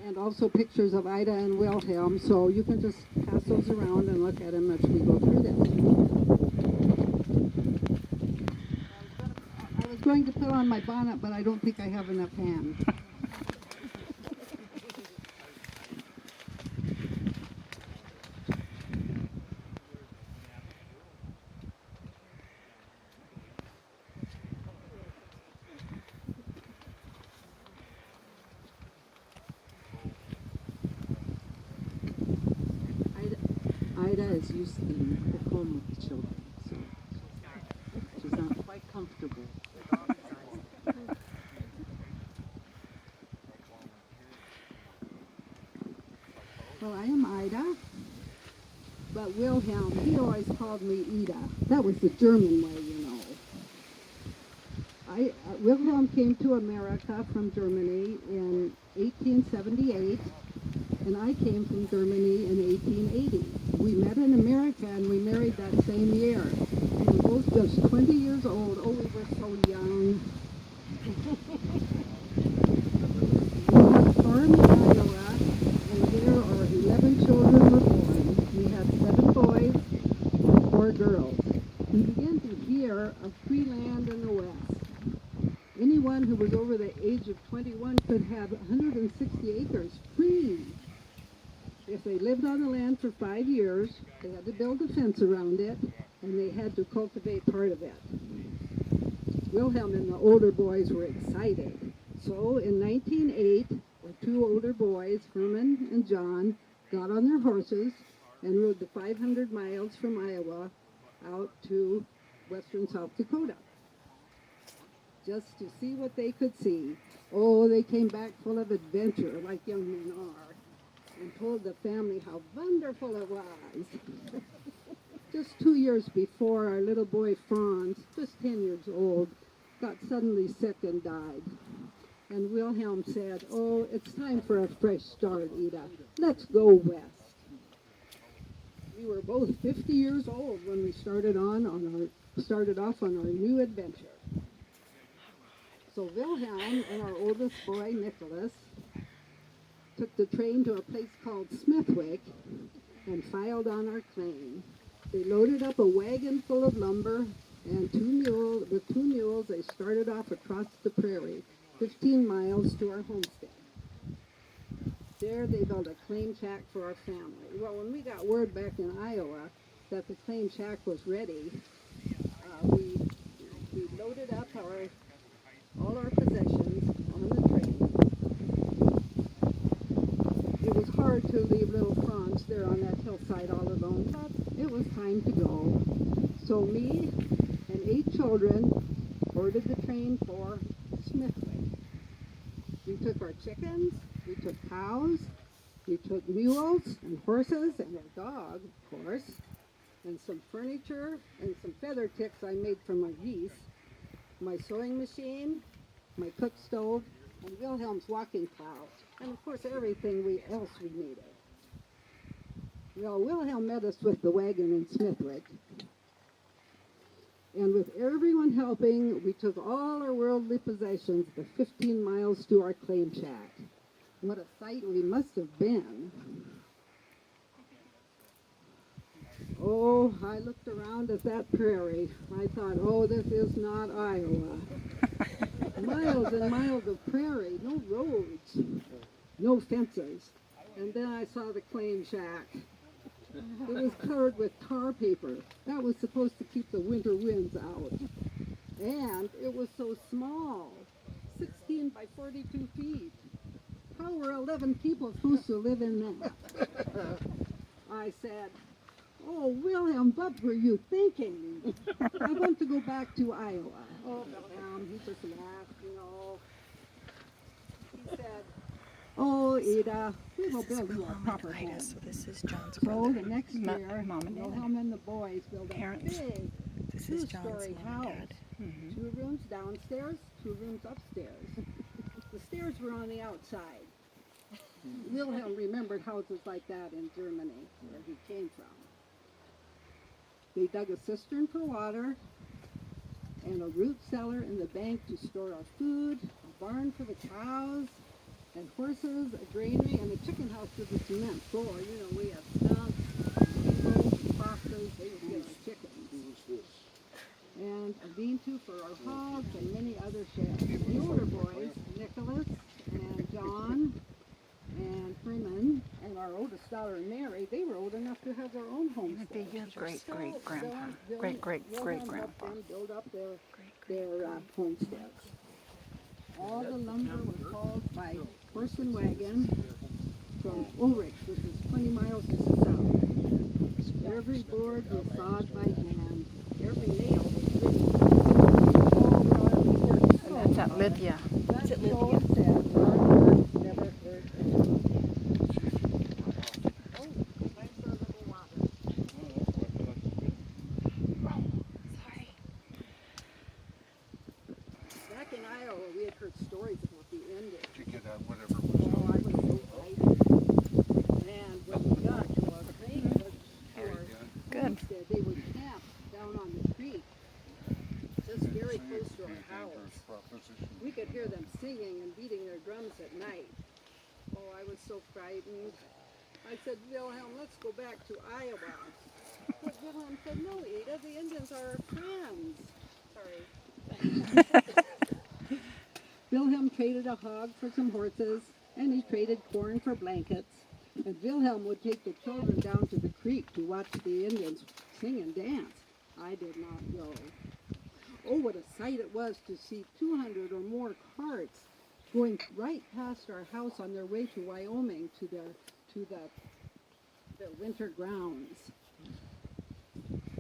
and also pictures of Ida and Wilhelm, so you can just pass those around and look at them as we go through this. I was going to put on my bonnet, but I don't think I have enough hands. Ida is used to being at home with the children, so she's not quite comfortable. Well, I am Ida, but Wilhelm, he always called me Ida. That was the German way, you know. Wilhelm came to America from Germany in 1878, and I came from Germany in 1880. We met in America and we married that same year. We were both just 20 years old. Oh, we were so young. We had a farm in Iowa, and there our 11 children were born. We had 7 boys and 4 girls. We began to hear of free land in the West. Anyone who was over the age of 21 could have 160 acres free. If they lived on the land for 5 years, they had to build a fence around it, and they had to cultivate part of it. Wilhelm and the older boys were excited. So in 1908, the 2 older boys, Herman and John, got on their horses and rode the 500 miles from Iowa out to western South Dakota, just to see what they could see. Oh, they came back full of adventure, like young men are, and told the family how wonderful it was. Just 2 years before, our little boy Franz, just 10 years old, got suddenly sick and died. And Wilhelm said, "Oh, it's time for a fresh start, Ida. Let's go west." We were both 50 years old when we started off on our new adventure. So Wilhelm and our oldest boy, Nicholas, took the train to a place called Smithwick and filed on our claim. They loaded up a wagon full of lumber, and with two mules, they started off across the prairie, 15 miles to our homestead. There they built a claim shack for our family. Well, when we got word back in Iowa that the claim shack was ready, we loaded up all our possessions on the train. It was hard to leave little Franz there on that hillside all alone, but it was time to go. So me and 8 children boarded the train for Smithwick. We took our chickens, we took cows, we took mules and horses and a dog, of course, and some furniture and some feather ticks I made from my geese, my sewing machine, my cook stove, and Wilhelm's walking plow, and of course everything else we needed. Well, Wilhelm met us with the wagon in Smithwick, and with everyone helping, we took all our worldly possessions the 15 miles to our claim shack. What a sight we must have been. Oh, I looked around at that prairie. I thought, oh, this is not Iowa. Miles and miles of prairie, no roads, no fences. And then I saw the claim shack. It was covered with tar paper. That was supposed to keep the winter winds out. And it was so small, 16 by 42 feet. How were 11 people supposed to live in that? I said, "Oh, Wilhelm, what were you thinking? I want to go back to Iowa." Oh, Wilhelm, he just laughed, you know. He said, "Oh, Ida, we will build you a proper home." So this is John's So brother. the next year, Mom and Dad. Wilhelm and the boys built a Parents. big This is John's two-story mom and house. dad. Mm-hmm. 2 rooms downstairs, 2 rooms upstairs. The stairs were on the outside. Wilhelm remembered houses like that in Germany, where he came from. They dug a cistern for water, and a root cellar in the bank to store our food, a barn for the cows, and horses, a granary, and a chicken house with a cement floor. You know, we have skunks, beagles, foxes. They would get our chickens. And a lean-to for our hogs and many other sheds. The older boys, Nicholas and John and Herman, and our oldest daughter Mary, they were old enough to have their own homestead. Be your great-great-grandpa. Great-great-great-grandpa. Build up their homesteads. All the lumber was hauled by horse and wagon from Ulrich, which is 20 miles to the south. Every board was sawed by hand. Every nail was driven. And that's at Lithia. That's at Lithia. Said, God never heard it. Oh, time for a little water. Sorry. Back in Iowa, we had heard stories about the Indians. To get out whatever was Oh, I was so frightened. And when we got to our homestead, they would camp down on the creek, just very close to our house. We could hear them singing and beating their drums at night. Oh, I was so frightened. I said, Wilhelm, let's go back to Iowa. But Wilhelm said, no, Ada, the Indians are our friends. Sorry. Wilhelm traded a hog for some horses, and he traded corn for blankets. And Wilhelm would take the children down to the creek to watch the Indians sing and dance. I did not go. Oh, what a sight it was to see 200 or more carts going right past our house on their way to Wyoming to their winter grounds.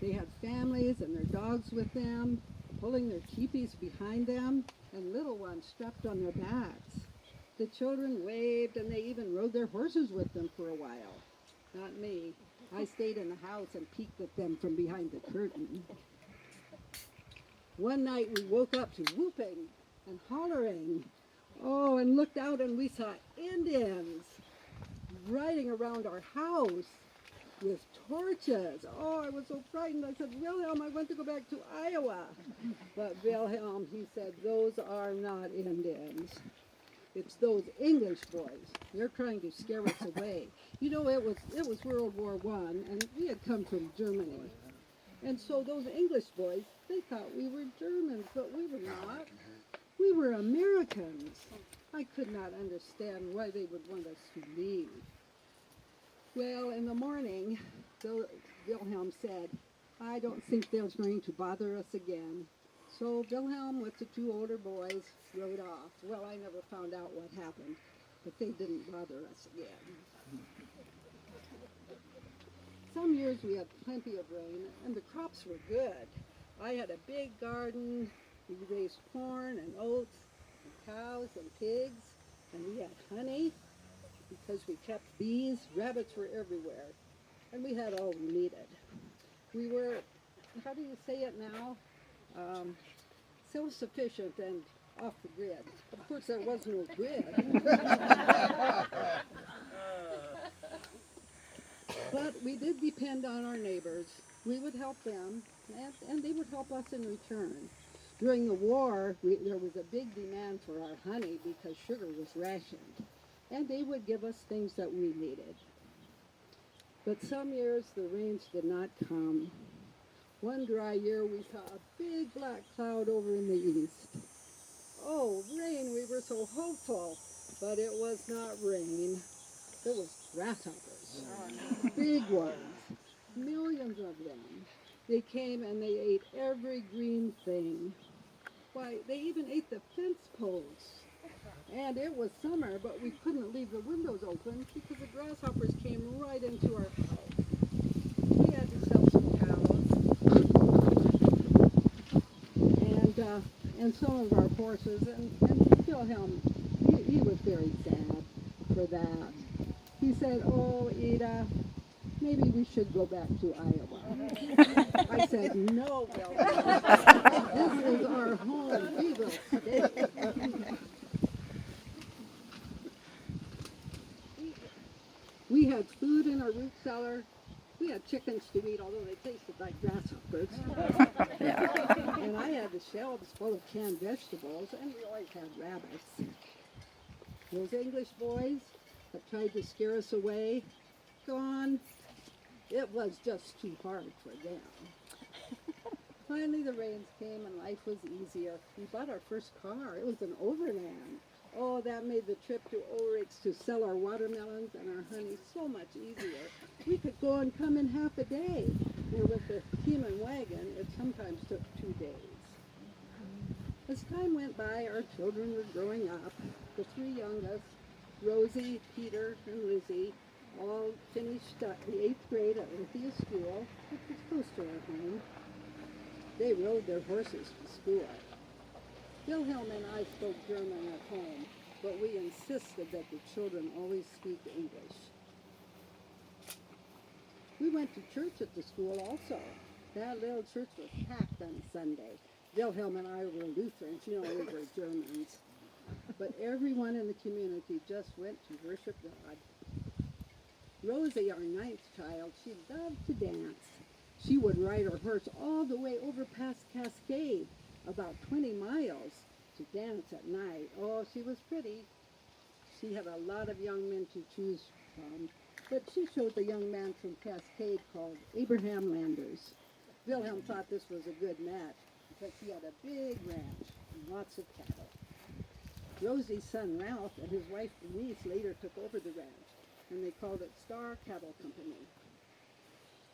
They had families and their dogs with them, pulling their teepees behind them, and little ones strapped on their backs. The children waved, and they even rode their horses with them for a while. Not me. I stayed in the house and peeked at them from behind the curtain. One night we woke up to whooping and hollering. Oh, and looked out and we saw Indians riding around our house with torches. Oh, I was so frightened. I said, Wilhelm, I want to go back to Iowa. But Wilhelm, he said, those are not Indians. It's those English boys. They're trying to scare us away. You know, it was World War I, and we had come from Germany. And so those English boys, they thought we were Germans, but we were not. We were Americans. I could not understand why they would want us to leave. Well, in the morning, Wilhelm said, I don't think they're going to bother us again. So Wilhelm with the two older boys rode off. Well, I never found out what happened, but they didn't bother us again. Some years we had plenty of rain, and the crops were good. I had a big garden. We raised corn and oats, and cows and pigs, and we had honey because we kept bees. Rabbits were everywhere, and we had all we needed. We were, how do you say it now? Self-sufficient and off the grid. Of course, there was no grid. But we did depend on our neighbors. We would help them, and they would help us in return. During the war, there was a big demand for our honey because sugar was rationed, and they would give us things that we needed. But some years, the rains did not come. One dry year, we saw a big black cloud over in the east. Oh, rain, we were so hopeful, but it was not rain. It was grasshoppers, big ones, millions of them. They came and they ate every green thing. Why, they even ate the fence posts. And it was summer, but we couldn't leave the windows open because the grasshoppers came right into our house. We had to sell some cows and some of our horses, and Wilhelm, he was very sad for that. He said, oh, Ada, maybe we should go back to Iowa. I said, no, Wilhelm, this is our home. We will stay. We had food in our root cellar. We had chickens to eat, although they tasted like grasshoppers. Yeah. And I had the shelves full of canned vegetables, and we always had rabbits. Those English boys that tried to scare us away, gone. It was just too hard for them. Finally, the rains came and life was easier. We bought our first car. It was an Overland. Oh, that made the trip to Ulrich's to sell our watermelons and our honey so much easier. We could go and come in half a day. Where with the team and wagon, it sometimes took 2 days. As time went by, our children were growing up. The 3 youngest, Rosie, Peter, and Lizzie, all finished the 8th grade at Lithia School, which was close to our home. They rode their horses to school. Wilhelm and I spoke German at home, but we insisted that the children always speak English. We went to church at the school also. That little church was packed on Sunday. Wilhelm and I were Lutherans, we were Germans. But everyone in the community just went to worship God. Rosie, our 9th child, she loved to dance. She would ride her horse all the way over past Cascade, about 20 miles, to dance at night. Oh, she was pretty. She had a lot of young men to choose from, but she showed the young man from Cascade called Abraham Landers. Wilhelm thought this was a good match because he had a big ranch and lots of cattle. Rosie's son Ralph and his wife Denise later took over the ranch, and they called it Star Cattle Company.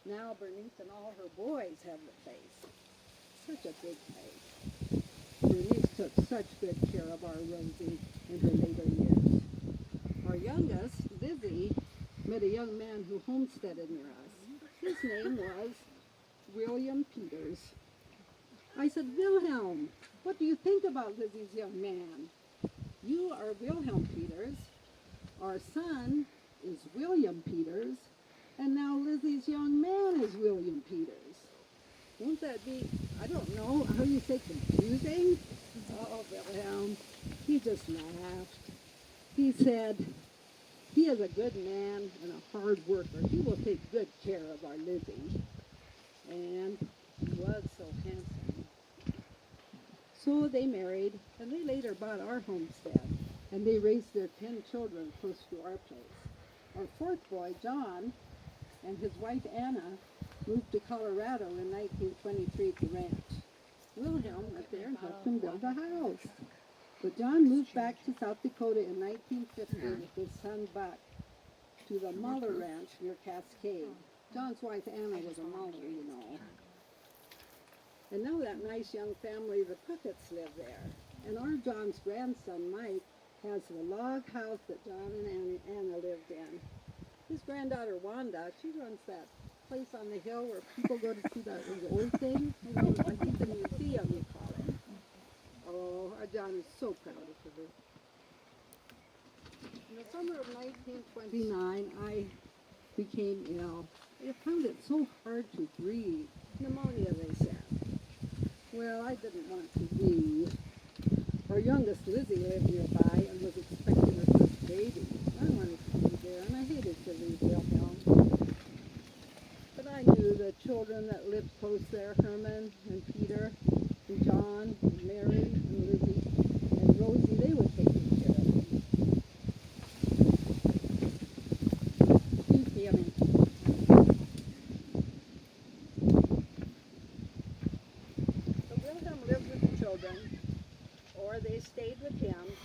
Now Bernice and all her boys have the place. Such a big place. Bernice took such good care of our Rosie in her later years. Our youngest, Lizzie, met a young man who homesteaded near us. His name was William Peters. I said, Wilhelm, what do you think about Lizzie's young man? You are Wilhelm Peters. Our son is William Peters. And now Lizzie's young man is William Peters. Won't that be, I don't know, how you say confusing? Oh, Wilhelm. He just laughed. He said, he is a good man and a hard worker. He will take good care of our Lizzie. And he was so handsome. So they married, and they later bought our homestead, and they raised their 10 children close to our place. Our 4th boy, John, and his wife Anna moved to Colorado in 1923 to ranch. Wilhelm went there and helped him build a house. But John moved back to South Dakota in 1950 with his son Buck to the Muller Ranch near Cascade. John's wife Anna was a Muller, And now that nice young family, the Pucketts, live there. And our John's grandson Mike has the log house that John and Anna lived in. His granddaughter Wanda, she runs that place on the hill where people go to see those old things. I think the museum, you call it. Oh, our John is so proud of her. In the summer of 1929, I became ill. I found it so hard to breathe. Pneumonia, they said. Well, I didn't want to leave. Our youngest Lizzie lived nearby and was expecting her first baby. I wanted to be there, and I hated to leave Wilhelm. But I knew the children that lived close there, Herman and Peter and John and Mary and Lizzie and Rosie, they would take good care of me. Excuse me, So Wilhelm lived with the children, or they stayed with him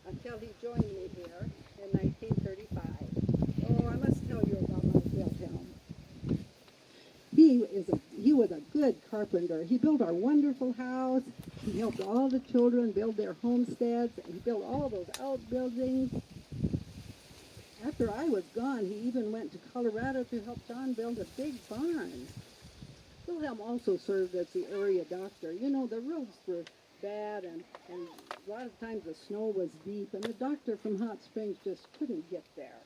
until he joined me here in 1935. Oh, I must tell you about my Wilhelm. He was a good carpenter. He built our wonderful house. He helped all the children build their homesteads. He built all those outbuildings. After I was gone, he even went to Colorado to help John build a big barn. Wilhelm also served as the area doctor. The roads were bad, and a lot of times the snow was deep, and the doctor from Hot Springs just couldn't get there.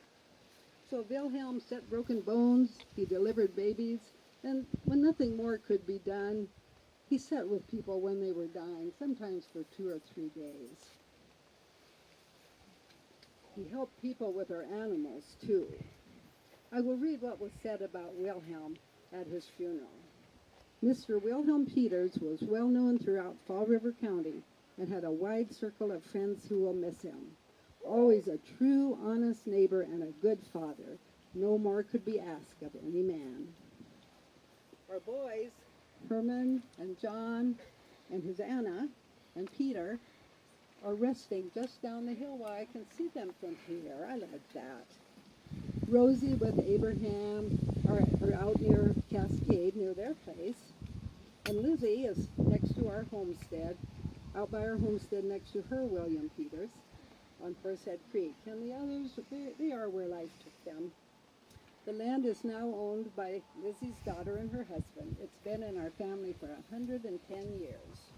So Wilhelm set broken bones, he delivered babies, and when nothing more could be done, he sat with people when they were dying, sometimes for 2 or 3 days. He helped people with their animals, too. I will read what was said about Wilhelm at his funeral. Mr. Wilhelm Peters was well known throughout Fall River County and had a wide circle of friends who will miss him. Always a true, honest neighbor and a good father. No more could be asked of any man. Our boys, Herman and John and his Anna and Peter, are resting just down the hill while I can see them from here. I like that. Rosie with Abraham are out near Cascade, near their place. And Lizzie is next to our homestead, out by our homestead next to her William Peters on Horsehead Creek. And the others, they are where life took them. The land is now owned by Lizzie's daughter and her husband. It's been in our family for 110 years.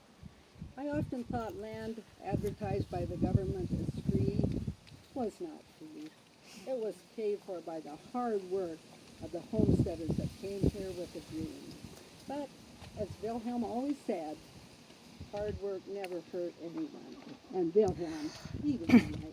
I often thought land advertised by the government as free was not free. It was paid for by the hard work of the homesteaders that came here with a dream. But, as Wilhelm always said, hard work never hurt anyone. And Wilhelm, he was a nice